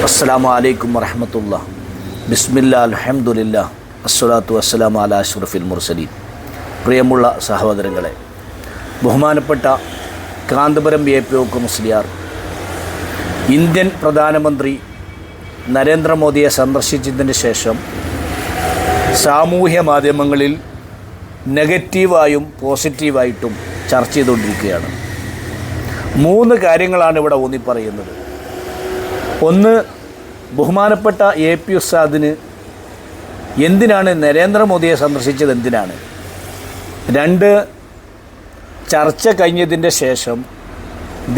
അസ്സലാമു അലൈക്കും വറഹ്മത്തുള്ളാഹി. ബിസ്മില്ലാ അൽഹംദുലില്ലാ അസ്സലാത്തു വസ്സലാമു അലാ അഷ്റഫിൽ മുർസലീൻ. പ്രിയമുള്ള സഹോദരങ്ങളെ, ബഹുമാനപ്പെട്ട കാന്തപുരം എ.പി. മുസ്ലിയാർ ഇന്ത്യൻ പ്രധാനമന്ത്രി നരേന്ദ്രമോദിയെ സന്ദർശിച്ചതിന് ശേഷം സാമൂഹ്യ മാധ്യമങ്ങളിൽ നെഗറ്റീവായും പോസിറ്റീവായിട്ടും ചർച്ച ചെയ്തുകൊണ്ടിരിക്കുകയാണ്. 3 കാര്യങ്ങളാണ് ഇവിടെ ഊന്നിപ്പറയുന്നത്. ഒന്ന്, ബഹുമാനപ്പെട്ട എ.പി. ഉസ്താദിന് എന്തിനാണ് നരേന്ദ്രമോദിയെ സന്ദർശിച്ചത്, എന്തിനാണ്? 2, ചർച്ച കഴിഞ്ഞതിൻ്റെ ശേഷം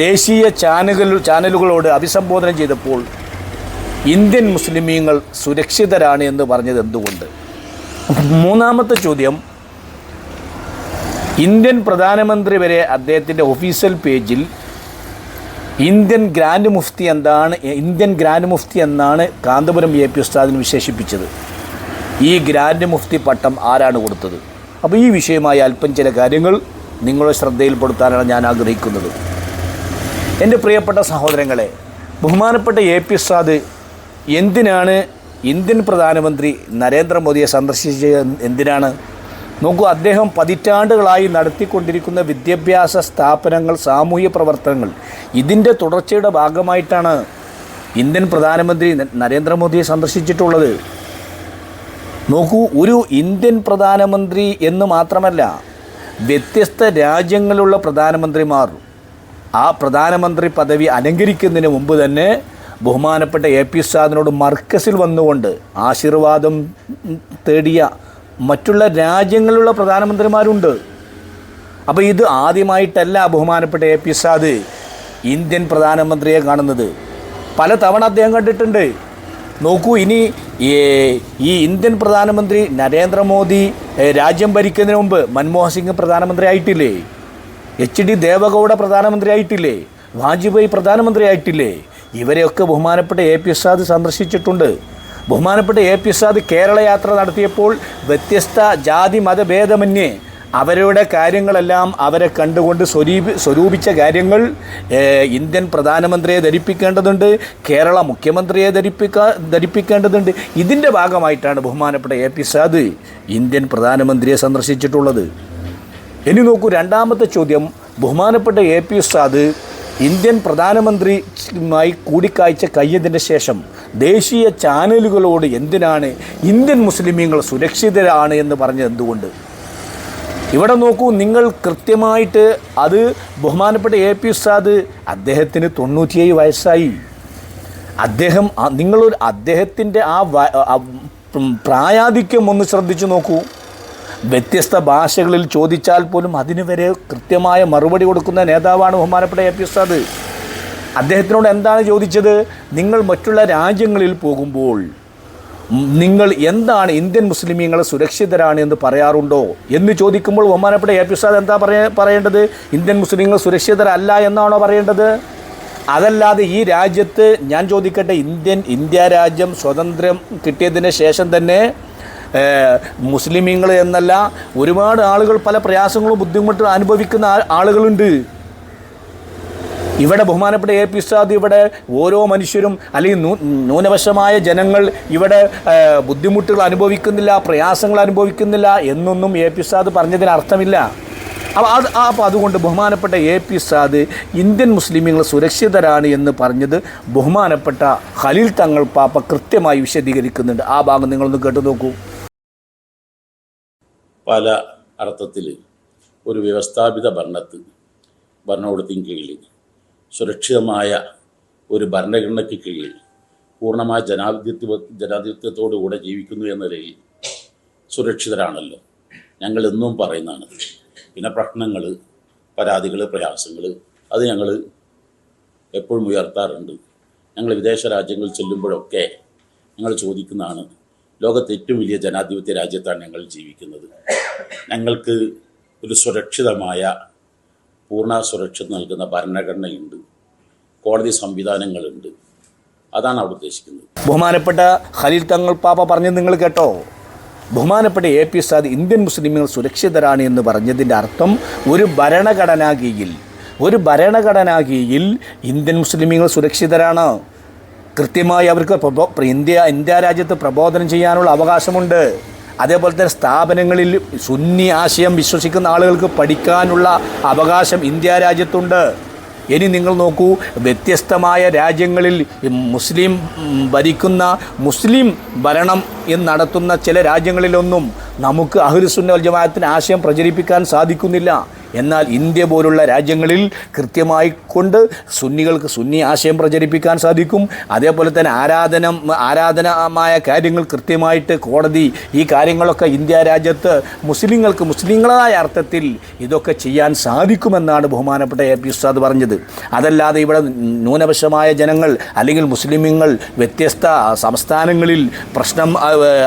ദേശീയ ചാനലുകളോട് അഭിസംബോധന ചെയ്തപ്പോൾ ഇന്ത്യൻ മുസ്ലിമീങ്ങൾ സുരക്ഷിതരാണ് എന്ന് പറഞ്ഞത് എന്തുകൊണ്ട്? 3-ാമത്തെ ചോദ്യം, ഇന്ത്യൻ പ്രധാനമന്ത്രി വരെ അദ്ദേഹത്തിൻ്റെ ഒഫീഷ്യൽ പേജിൽ ഇന്ത്യൻ ഗ്രാൻഡ് മുഫ്തി എന്നാണ് കാന്തപുരം എ.പി. ഉസ്താദിന് വിശേഷിപ്പിച്ചത്. ഈ ഗ്രാൻഡ് മുഫ്തി പട്ടം ആരാണ് കൊടുത്തത്? അപ്പോൾ ഈ വിഷയമായി അല്പം ചില കാര്യങ്ങൾ നിങ്ങളുടെ ശ്രദ്ധയിൽപ്പെടുത്താനാണ് ഞാൻ ആഗ്രഹിക്കുന്നത്. എൻ്റെ പ്രിയപ്പെട്ട സഹോദരങ്ങളെ, ബഹുമാനപ്പെട്ട എ.പി. ഉസ്താദ് എന്തിനാണ് ഇന്ത്യൻ പ്രധാനമന്ത്രി നരേന്ദ്രമോദിയെ സന്ദർശിച്ചത്? എന്തിനാണ്? നോക്കൂ, അദ്ദേഹം പതിറ്റാണ്ടുകളായി നടത്തിക്കൊണ്ടിരിക്കുന്ന വിദ്യാഭ്യാസ സ്ഥാപനങ്ങൾ, സാമൂഹ്യ പ്രവർത്തനങ്ങൾ, ഇതിൻ്റെ തുടർച്ചയുടെ ഭാഗമായിട്ടാണ് ഇന്ത്യൻ പ്രധാനമന്ത്രി നരേന്ദ്രമോദിയെ സന്ദർശിച്ചിട്ടുള്ളത്. നോക്കൂ, ഒരു ഇന്ത്യൻ പ്രധാനമന്ത്രി എന്ന് മാത്രമല്ല, വ്യത്യസ്ത രാജ്യങ്ങളിലുള്ള പ്രധാനമന്ത്രിമാർ ആ പ്രധാനമന്ത്രി പദവി അലങ്കരിക്കുന്നതിന് മുമ്പ് തന്നെ ബഹുമാനപ്പെട്ട എ.പി. ഉസ്താദിനോട് മർക്കസിൽ വന്നുകൊണ്ട് ആശീർവാദം തേടിയ മറ്റുള്ള രാജ്യങ്ങളിലുള്ള പ്രധാനമന്ത്രിമാരുണ്ട്. അപ്പോൾ ഇത് ആദ്യമായിട്ടല്ല ബഹുമാനപ്പെട്ട എ.പി. ഉസ്താദ് ഇന്ത്യൻ പ്രധാനമന്ത്രിയെ കാണുന്നത്. പല തവണ അദ്ദേഹം കണ്ടിട്ടുണ്ട്. നോക്കൂ, ഇനി ഈ ഇന്ത്യൻ പ്രധാനമന്ത്രി നരേന്ദ്രമോദി രാജ്യം ഭരിക്കുന്നതിന് മുമ്പ് മൻമോഹൻ സിംഗ് പ്രധാനമന്ത്രി ആയിട്ടില്ലേ? എച്ച്.ഡി. ദേവഗൗഡ പ്രധാനമന്ത്രി ആയിട്ടില്ലേ? വാജ്പേയി പ്രധാനമന്ത്രി ആയിട്ടില്ലേ? ഇവരെയൊക്കെ ബഹുമാനപ്പെട്ട എ.പി. ഉസ്താദ് സന്ദർശിച്ചിട്ടുണ്ട്. ബഹുമാനപ്പെട്ട എ.പി. ഉസ്താദ് കേരള യാത്ര നടത്തിയപ്പോൾ വ്യത്യസ്ത ജാതി മതഭേദമന്യേ അവരുടെ കാര്യങ്ങളെല്ലാം അവരെ കണ്ടുകൊണ്ട് സ്വരൂപിച്ച കാര്യങ്ങൾ ഇന്ത്യൻ പ്രധാനമന്ത്രിയെ ധരിപ്പിക്കേണ്ടതുണ്ട്, കേരള മുഖ്യമന്ത്രിയെ ധരിപ്പിക്കേണ്ടതുണ്ട്. ഇതിൻ്റെ ഭാഗമായിട്ടാണ് ബഹുമാനപ്പെട്ട എ.പി. ഉസ്താദ് ഇന്ത്യൻ പ്രധാനമന്ത്രിയെ സന്ദർശിച്ചിട്ടുള്ളത്. ഇനി നോക്കൂ, 2-ാമത്തെ ചോദ്യം, ബഹുമാനപ്പെട്ട എ.പി. ഉസ്താദ് ഇന്ത്യൻ പ്രധാനമന്ത്രിയുമായി കൂടിക്കാഴ്ച കഴിഞ്ഞതിന് ശേഷം ദേശീയ ചാനലുകളോട് എന്തിനാണ് ഇന്ത്യൻ മുസ്ലിമീങ്ങൾ സുരക്ഷിതരാണ് എന്ന് പറഞ്ഞത് എന്തുകൊണ്ട്? ഇവിടെ നോക്കൂ, നിങ്ങൾ കൃത്യമായിട്ട് അത് ബഹുമാനപ്പെട്ട എ.പി. ഉസ്താദ് അദ്ദേഹത്തിന് 97 വയസ്സായി. അദ്ദേഹത്തിൻ്റെ ആ പ്രായാധിക്യം ഒന്ന് ശ്രദ്ധിച്ചു നോക്കൂ. വ്യത്യസ്ത ഭാഷകളിൽ ചോദിച്ചാൽ പോലും അതിന് വരെ കൃത്യമായ മറുപടി കൊടുക്കുന്ന നേതാവാണ് ബഹുമാനപ്പെട്ട എ.പി. ഉസ്താദ്. അദ്ദേഹത്തിനോട് എന്താണ് ചോദിച്ചത്? നിങ്ങൾ മറ്റുള്ള രാജ്യങ്ങളിൽ പോകുമ്പോൾ നിങ്ങൾ എന്താണ് ഇന്ത്യൻ മുസ്ലിമീങ്ങൾ സുരക്ഷിതരാണ് എന്ന് പറയാറുണ്ടോ എന്ന് ചോദിക്കുമ്പോൾ ബഹുമാനപ്പെട്ട എ.പി. ഉസ്താദ് എന്താ പറയേണ്ടത്? ഇന്ത്യൻ മുസ്ലിങ്ങൾ സുരക്ഷിതരല്ല എന്നാണോ പറയേണ്ടത്? അതല്ലാതെ ഈ രാജ്യത്ത് ഞാൻ ചോദിക്കട്ടെ, ഇന്ത്യ രാജ്യം സ്വതന്ത്രം കിട്ടിയതിന് ശേഷം തന്നെ മുസ്ലിമീങ്ങൾ എന്നല്ല, ഒരുപാട് ആളുകൾ പല പ്രയാസങ്ങളും ബുദ്ധിമുട്ടും അനുഭവിക്കുന്ന ആളുകളുണ്ട്. ഇവിടെ ബഹുമാനപ്പെട്ട എ.പി. ഉസ്താദ് ഇവിടെ ഓരോ മനുഷ്യരും അല്ലെങ്കിൽ ന്യൂനപക്ഷമായ ജനങ്ങൾ ഇവിടെ ബുദ്ധിമുട്ടുകൾ അനുഭവിക്കുന്നില്ല, പ്രയാസങ്ങൾ അനുഭവിക്കുന്നില്ല എന്നൊന്നും എ.പി. ഉസ്താദ് പറഞ്ഞതിന് അർത്ഥമില്ല. അപ്പോൾ അതുകൊണ്ട് ബഹുമാനപ്പെട്ട എ.പി. ഉസ്താദ് ഇന്ത്യൻ മുസ്ലിമീങ്ങൾ സുരക്ഷിതരാണ് എന്ന് പറഞ്ഞത് ബഹുമാനപ്പെട്ട ഖലീൽ തങ്ങൾ പാപ്പ കൃത്യമായി വിശദീകരിക്കുന്നുണ്ട്. ആ ഭാഗം നിങ്ങളൊന്ന് കേട്ടു നോക്കൂ. പല അർത്ഥത്തിൽ ഒരു വ്യവസ്ഥാപിത ഭരണകൂടത്തിന് കീഴിൽ, സുരക്ഷിതമായ ഒരു ഭരണഘടനയ്ക്ക് കീഴിൽ പൂർണ്ണമായ ജനാധിപത്യത്തോടുകൂടെ ജീവിക്കുന്നു എന്ന നിലയിൽ സുരക്ഷിതരാണല്ലോ ഞങ്ങൾ എന്നും പറയുന്നതാണ്. പിന്നെ പ്രശ്നങ്ങൾ, പരാതികൾ, പ്രയാസങ്ങൾ അത് ഞങ്ങൾ എപ്പോഴും ഉയർത്താറുണ്ട്. ഞങ്ങൾ വിദേശ രാജ്യങ്ങളിൽ ചെല്ലുമ്പോഴൊക്കെ ഞങ്ങൾ ചോദിക്കുന്നതാണ്, ലോകത്തെ ഏറ്റവും വലിയ ജനാധിപത്യ രാജ്യത്താണ് ഞങ്ങൾ ജീവിക്കുന്നത്. ഞങ്ങൾക്ക് ഒരു സുരക്ഷിതമായ, പൂർണ്ണ സുരക്ഷ നൽകുന്ന ഭരണഘടനയുണ്ട്, കോടതി സംവിധാനങ്ങളുണ്ട്. അതാണ് അവിടെ ഉദ്ദേശിക്കുന്നത്. ബഹുമാനപ്പെട്ട ഖലീൽ തങ്ങൾ പാപ്പ പറഞ്ഞത് നിങ്ങൾ കേട്ടോ? ബഹുമാനപ്പെട്ട എ.പി. ഉസ്താദ് ഇന്ത്യൻ മുസ്ലിമുകൾ സുരക്ഷിതരാണ് എന്ന് പറഞ്ഞതിൻ്റെ അർത്ഥം ഒരു ഭരണഘടനാ കീഴിൽ ഇന്ത്യൻ മുസ്ലിമുകൾ സുരക്ഷിതരാണ്. കൃത്യമായി അവർക്ക് ഇന്ത്യ രാജ്യത്ത് പ്രബോധനം ചെയ്യാനുള്ള അവകാശമുണ്ട്. അതേപോലെ തന്നെ സ്ഥാപനങ്ങളിൽ സുന്നി ആശയം വിശ്വസിക്കുന്ന ആളുകൾക്ക് പഠിക്കാനുള്ള അവകാശം ഇന്ത്യ രാജ്യത്തുണ്ട്. ഇനി നിങ്ങൾ നോക്കൂ, വ്യത്യസ്തമായ രാജ്യങ്ങളിൽ മുസ്ലിം ഭരിക്കുന്ന മുസ്ലിം ഭരണം നടത്തുന്ന ചില രാജ്യങ്ങളിലൊന്നും നമുക്ക് അഹ്ലുസുന്ന വൽ ജമാഅത്തിന് ആശയം പ്രചരിപ്പിക്കാൻ സാധിക്കുന്നില്ല. എന്നാൽ ഇന്ത്യ പോലുള്ള രാജ്യങ്ങളിൽ കൃത്യമായി കൊണ്ട് സുന്നികൾക്ക് സുന്നി ആശയം പ്രചരിപ്പിക്കാൻ സാധിക്കും. അതേപോലെ തന്നെ ആരാധനമായ കാര്യങ്ങൾ കൃത്യമായിട്ട് കോടതി ഈ കാര്യങ്ങളൊക്കെ ഇന്ത്യ രാജ്യത്ത് മുസ്ലിങ്ങളായ അർത്ഥത്തിൽ ഇതൊക്കെ ചെയ്യാൻ സാധിക്കുമെന്നാണ് ബഹുമാനപ്പെട്ട എ പി ഉസ്താദ് പറഞ്ഞത്. അതല്ലാതെ ഇവിടെ ന്യൂനപക്ഷമായ ജനങ്ങൾ അല്ലെങ്കിൽ മുസ്ലിമീങ്ങൾ വ്യത്യസ്ത സംസ്ഥാനങ്ങളിൽ പ്രശ്നം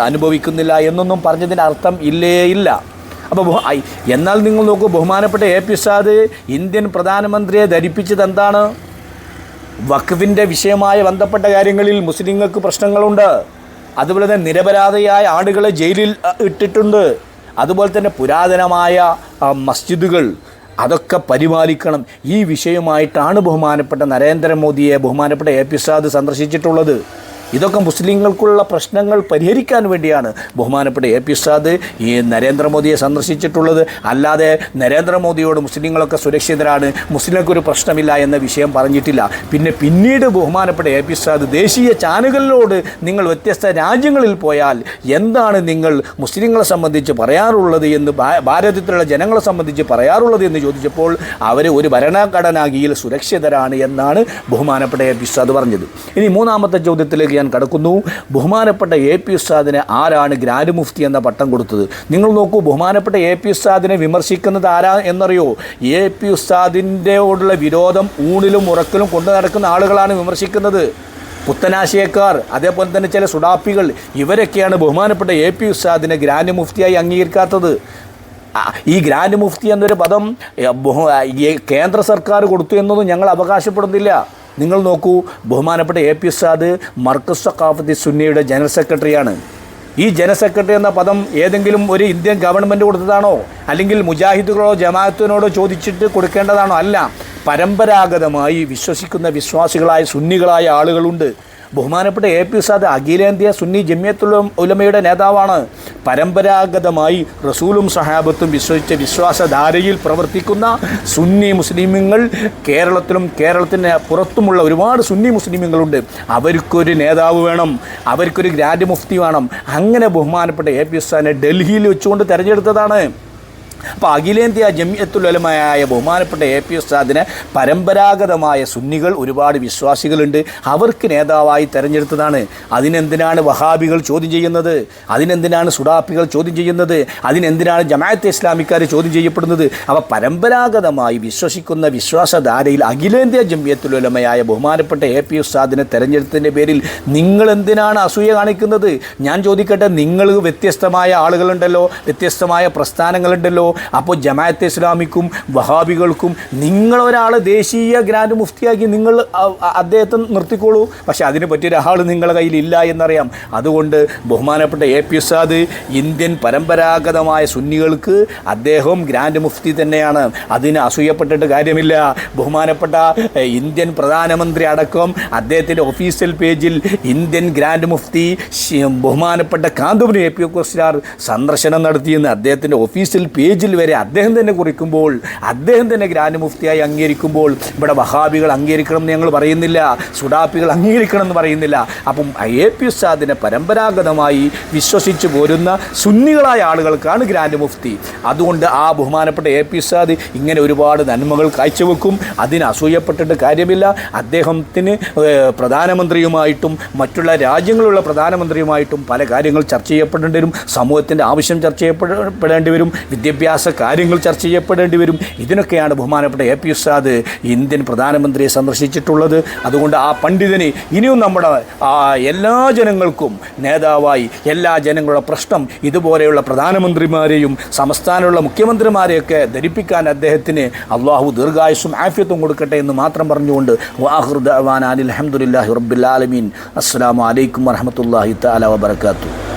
അനുഭവിക്കുന്നില്ല എന്നൊന്നും പറഞ്ഞതിന് അർത്ഥം ഇല്ല. അപ്പോൾ എന്നാൽ നിങ്ങൾ നോക്കൂ, ബഹുമാനപ്പെട്ട എ പി ഉസ്താദ് ഇന്ത്യൻ പ്രധാനമന്ത്രിയെ ധരിപ്പിച്ചത് എന്താണ്? വഖഫിൻ്റെ വിഷയമായി ബന്ധപ്പെട്ട കാര്യങ്ങളിൽ മുസ്ലിങ്ങൾക്ക് പ്രശ്നങ്ങളുണ്ട്. അതുപോലെ തന്നെ നിരപരാധിയായ ആളുകളെ ജയിലിൽ ഇട്ടിട്ടുണ്ട്. അതുപോലെ തന്നെ പുരാതനമായ മസ്ജിദുകൾ അതൊക്കെ പരിപാലിക്കണം. ഈ വിഷയമായിട്ടാണ് ബഹുമാനപ്പെട്ട നരേന്ദ്രമോദിയെ ബഹുമാനപ്പെട്ട എ പി ഉസ്താദ് സന്ദർശിച്ചിട്ടുള്ളത്. ഇതൊക്കെ മുസ്ലിങ്ങൾക്കുള്ള പ്രശ്നങ്ങൾ പരിഹരിക്കാൻ വേണ്ടിയാണ് ബഹുമാനപ്പെട്ട എ പി ഉസ്താദ് ഈ നരേന്ദ്രമോദിയെ സന്ദർശിച്ചിട്ടുള്ളത്. അല്ലാതെ നരേന്ദ്രമോദിയോട് മുസ്ലിങ്ങളൊക്കെ സുരക്ഷിതരാണ്, മുസ്ലിങ്ങൾക്കൊരു പ്രശ്നമില്ല എന്ന വിഷയം പറഞ്ഞിട്ടില്ല. പിന്നീട് ബഹുമാനപ്പെട്ട എ പി ഉസ്താദ് ദേശീയ ചാനലുകളിലോട് നിങ്ങൾ വ്യത്യസ്ത രാജ്യങ്ങളിൽ പോയാൽ എന്താണ് നിങ്ങൾ മുസ്ലിങ്ങളെ സംബന്ധിച്ച് പറയാറുള്ളത് എന്ന്, ഭാരതത്തിലുള്ള ജനങ്ങളെ സംബന്ധിച്ച് പറയാറുള്ളത് എന്ന് ചോദിച്ചപ്പോൾ അവർ ഒരു ഭരണഘടനാകീയിൽ സുരക്ഷിതരാണ് എന്നാണ് ബഹുമാനപ്പെട്ട എ പി ഉസ്താദ് പറഞ്ഞത്. ഇനി മൂന്നാമത്തെ ചോദ്യത്തിലേക്ക് ഞാൻ കടക്കുന്നു. ബഹുമാനപ്പെട്ട എ പി ഉസ്താദിന് ആരാണ് ഗ്രാൻഡ് മുഫ്തി എന്ന പട്ടം കൊടുത്തത്? നിങ്ങൾ നോക്കൂ, ബഹുമാനപ്പെട്ട എ പി ഉസ്താദിനെ വിമർശിക്കുന്നത് ആരാ എന്നറിയോ? എ പി ഉസ്താദിൻ്റെയോടുള്ള വിരോധം ഊണിലും ഉറക്കിലും കൊണ്ടു നടക്കുന്ന ആളുകളാണ് വിമർശിക്കുന്നത്. പുത്തനാശയക്കാർ, അതേപോലെ തന്നെ ചില സുഡാപ്പികൾ, ഇവരൊക്കെയാണ് ബഹുമാനപ്പെട്ട എ പി ഉസ്താദിനെ ഗ്രാൻഡ് മുഫ്തിയായി അംഗീകരിക്കാത്തത്. ഈ ഗ്രാൻഡ് മുഫ്തി എന്നൊരു പദം കേന്ദ്ര സർക്കാർ കൊടുത്തു എന്നൊന്നും ഞങ്ങൾ അവകാശപ്പെടുന്നില്ല. നിങ്ങൾ നോക്കൂ, ബഹുമാനപ്പെട്ട എ പി ഉസ്താദ് മർക്കസ് സഖാഫത്തി സുന്നിയുടെ ജനറൽ സെക്രട്ടറിയാണ്. ഈ ജനറൽ സെക്രട്ടറി എന്ന പദം ഏതെങ്കിലും ഒരു ഇന്ത്യൻ ഗവൺമെൻറ് കൊടുത്തതാണോ, അല്ലെങ്കിൽ മുജാഹിദുകളോ ജമാഅത്തിനോടോ ചോദിച്ചിട്ട് കൊടുക്കേണ്ടതാണോ? അല്ല. പരമ്പരാഗതമായി വിശ്വസിക്കുന്ന വിശ്വാസികളായ സുന്നികളായ ആളുകളുണ്ട്. ബഹുമാനപ്പെട്ട എ പി ഉസ്താദ് അഖിലേന്ത്യാ സുന്നി ജമിയത്തുൽ ഉലമയുടെ നേതാവാണ്. പരമ്പരാഗതമായി റസൂലും സഹാബത്തും വിശ്വസിച്ച വിശ്വാസധാരയിൽ പ്രവർത്തിക്കുന്ന സുന്നി മുസ്ലിമീങ്ങൾ കേരളത്തിലും കേരളത്തിന് പുറത്തുമുള്ള ഒരുപാട് സുന്നി മുസ്ലിമീങ്ങളുണ്ട്. അവർക്കൊരു നേതാവ് വേണം, അവർക്കൊരു ഗ്രാൻഡ് മുഫ്തി വേണം. അങ്ങനെ ബഹുമാനപ്പെട്ട എ പി ഉസ്താദിനെ ഡൽഹിയിൽ വെച്ചുകൊണ്ട് തിരഞ്ഞെടുത്തതാണ്. അപ്പോൾ അഖിലേന്ത്യാ ജമിയത്തുൽ ഉലമയായ ബഹുമാനപ്പെട്ട എ പി ഉസ്താദിനെ പരമ്പരാഗതമായ സുന്നികൾ ഒരുപാട് വിശ്വാസികളുണ്ട്, അവർക്ക് നേതാവായി തിരഞ്ഞെടുത്തതാണ്. അതിനെന്തിനാണ് വഹാബികൾ ചോദ്യം ചെയ്യുന്നത്? അതിനെന്തിനാണ് സുഡാപ്പികൾ ചോദ്യം ചെയ്യുന്നത്? അതിനെന്തിനാണ് ജമാഅത്തെ ഇസ്ലാമിക്കാർ ചോദ്യം ചെയ്യപ്പെടുന്നത്? അപ്പോൾ പരമ്പരാഗതമായി വിശ്വസിക്കുന്ന വിശ്വാസധാരയിൽ അഖിലേന്ത്യാ ജമിയത്തുൽ ഉലമയായ ബഹുമാനപ്പെട്ട എ പി ഉസ്താദിനെ തിരഞ്ഞെടുത്തതിൻ്റെ പേരിൽ നിങ്ങൾ എന്തിനാണ് അസൂയ കാണിക്കുന്നത്? ഞാൻ ചോദിക്കട്ടെ, നിങ്ങൾ വ്യത്യസ്തമായ ആളുകളുണ്ടല്ലോ, വ്യത്യസ്തമായ പ്രസ്ഥാനങ്ങളുണ്ടല്ലോ. അപ്പോൾ ജമാഅത്തെ ഇസ്ലാമിക്കും വഹാബികൾക്കും നിങ്ങളൊരാൾ ദേശീയ ഗ്രാൻഡ് മുഫ്തിയാക്കി നിങ്ങൾ അദ്ദേഹത്തെ നിർത്തിക്കോളൂ. പക്ഷേ അതിന് പറ്റിയൊരാൾ നിങ്ങളുടെ കയ്യിലില്ല എന്നറിയാം. അതുകൊണ്ട് ബഹുമാനപ്പെട്ട എ പി ഉസ്താദ് ഇന്ത്യൻ പരമ്പരാഗതമായ സുന്നികൾക്ക് അദ്ദേഹം ഗ്രാൻഡ് മുഫ്തി തന്നെയാണ്. അതിന് അസൂയപ്പെട്ടിട്ട് കാര്യമില്ല. ബഹുമാനപ്പെട്ട ഇന്ത്യൻ പ്രധാനമന്ത്രി അടക്കം അദ്ദേഹത്തിൻ്റെ ഒഫീഷ്യൽ പേജിൽ ഇന്ത്യൻ ഗ്രാൻഡ് മുഫ്തി ബഹുമാനപ്പെട്ട കാന്തപുരം എ പി ഉസ്താദ് സന്ദർശനം നടത്തിയെന്ന് അദ്ദേഹത്തിൻ്റെ ഒഫീഷ്യൽ പേജിൽ വരെ അദ്ദേഹം തന്നെ കുറിക്കുമ്പോൾ, അദ്ദേഹം തന്നെ ഗ്രാൻഡ് മുഫ്തിയായി അംഗീകരിക്കുമ്പോൾ ഇവിടെ വഹാബികൾ അംഗീകരിക്കണം എന്ന് ഞങ്ങൾ പറയുന്നില്ല, സുഡാപ്പികൾ അംഗീകരിക്കണം എന്ന് പറയുന്നില്ല. അപ്പം എ പി ഉസ്താദിനെ പരമ്പരാഗതമായി വിശ്വസിച്ച് പോരുന്ന സുന്നികളായ ആളുകൾക്കാണ് ഗ്രാൻഡ് മുഫ്തി. അതുകൊണ്ട് ആ ബഹുമാനപ്പെട്ട എ പി ഉസ്താദ് ഇങ്ങനെ ഒരുപാട് നന്മകൾ കാഴ്ചവെക്കും. അതിന് അസൂയപ്പെട്ടിട്ട് കാര്യമില്ല. അദ്ദേഹത്തിന് പ്രധാനമന്ത്രിയുമായിട്ടും മറ്റുള്ള രാജ്യങ്ങളിലുള്ള പ്രധാനമന്ത്രിയുമായിട്ടും പല കാര്യങ്ങൾ ചർച്ച ചെയ്യപ്പെടേണ്ടി വരും. സമൂഹത്തിൻ്റെ ആവശ്യം ചർച്ച ചെയ്യപ്പെടേണ്ടി വരും. വിദ്യാഭ്യാസ കാര്യങ്ങൾ ചർച്ച ചെയ്യപ്പെടേണ്ടി വരും. ഇതിനൊക്കെയാണ് ബഹുമാനപ്പെട്ട എ പി ഉസ്താദ് ഇന്ത്യൻ പ്രധാനമന്ത്രിയെ സന്ദർശിച്ചിട്ടുള്ളത്. അതുകൊണ്ട് ആ പണ്ഡിതന് ഇനിയും നമ്മുടെ എല്ലാ ജനങ്ങൾക്കും നേതാവായി, എല്ലാ ജനങ്ങളുടെ പ്രശ്നം ഇതുപോലെയുള്ള പ്രധാനമന്ത്രിമാരെയും സംസ്ഥാനമുള്ള മുഖ്യമന്ത്രിമാരെയൊക്കെ ധരിപ്പിക്കാൻ അദ്ദേഹത്തിന് അള്ളാഹു ദീർഘായുസ്സും ആഫിയത്തും കൊടുക്കട്ടെ എന്ന് മാത്രം പറഞ്ഞുകൊണ്ട് വാഖിറു ദഅ്വാനാ അൽഹംദുലില്ലാഹി റബ്ബിൽ ആലമീൻ. അസ്സലാമു അലൈക്കും വറഹ്മത്തുള്ളാഹി തആല വബറകാതുഹു.